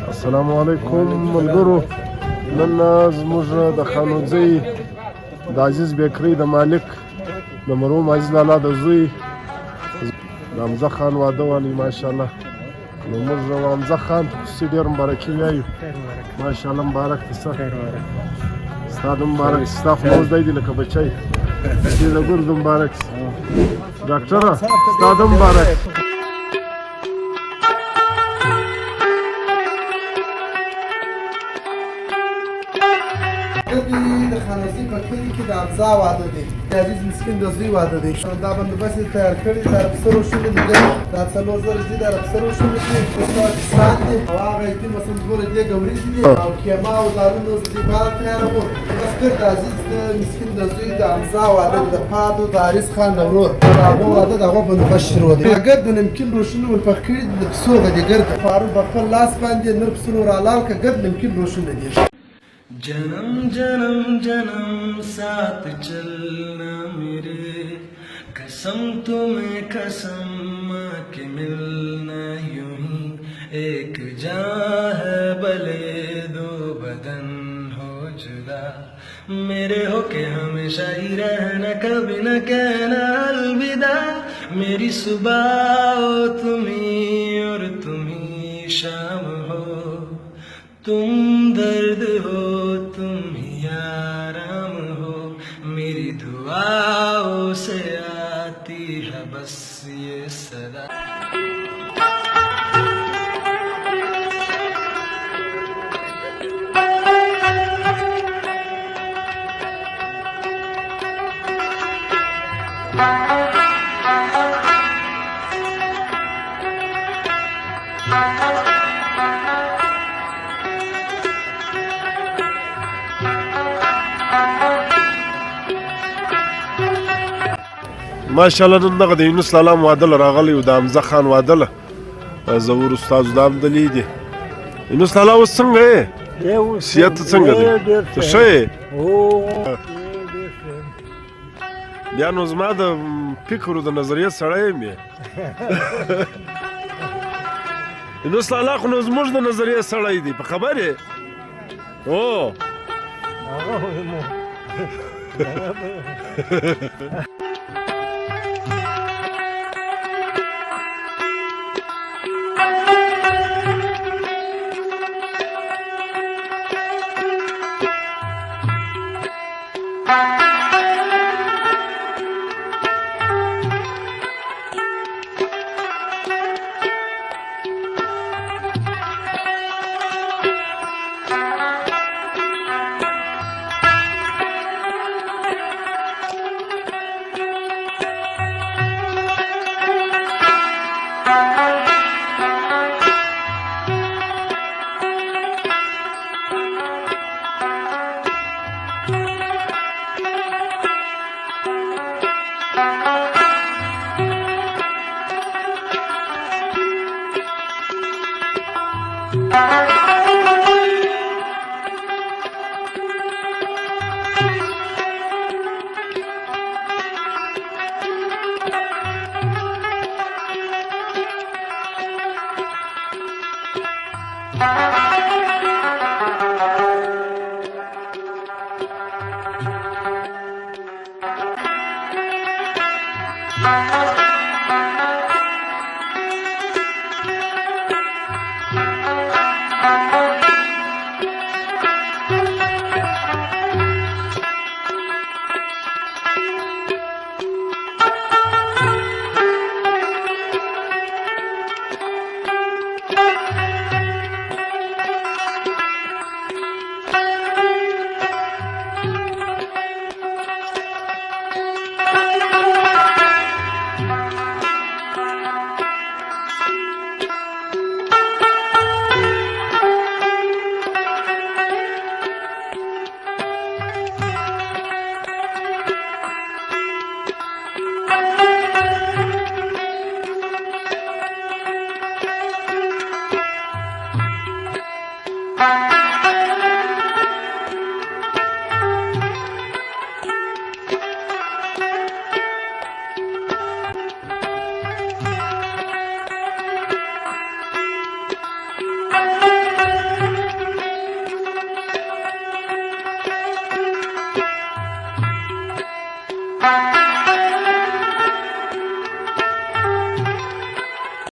السلام علیکم ملګرو. نن زموږ د خانوځۍ د عزیز بیکرۍ د مالک د مرحوم عزیز لالا د زوی د حمزه خان واده والی ماشاءالله. نو موږ حمزه خان ته خصوصي ډېر مبارکي وایو. ماشاءالله مبارک دې شه، ستا د مبارک شي، ستا خو اوږدی دی لکه بچی، دې د ګردو مبارک شي. ډاکټره ستا د مبارک. د خانوزۍ په کلي کې د حمزه واده دی، د عزیز مسکین د زوی واده دی. دا بندوبست یې تیار کړی، د افسرو شولې دي، دا 4 زره دي، د افسرو شولې دي، پاکستان دی او هغه یتیم مثلا 2 دي ګورېزې دي او کیما او دارونو دې بار تیارو. تذکر د عزیز د مسکین د زوی د حمزه واده د پادو د حارث خان د ورور هغه واده د هغه بندوبست شروع دی. اگر د نمکین روشنو ول پخې د پسو غدي ګرد فاروق خپل لاس باندې نر پسو را لال کا ګرد نمکین روشنو دي. जन्म जन्म जन्म साथ चलना मेरे, कसम तुम्हें कसम के मिलना यूं ही एक जान है भले 2 बदन हो जुदा, मेरे हो के हमेशा ही रहना कभी न कहना अलविदा, मेरी सुबह हो तुम ही और तुम ही शाम हो, तुम दर्द हो तुम ही आराम हो, मेरी दुआओं से आती है बस ये सदा. ماشاءالله نن دغه د یونس لالا واده له راغلی و، د حمزه خان واده له زور استاد دا هم دلی دی. یونس لالا اوس څنګه یې؟ صحت څنګه دی؟ ته ښه یې؟ بیا نو زما د فکر او د نظریې سړی یم یې. یونس لالا خو نو زموږ د نظریې سړی دی، په خبر یې؟ هو Thank you.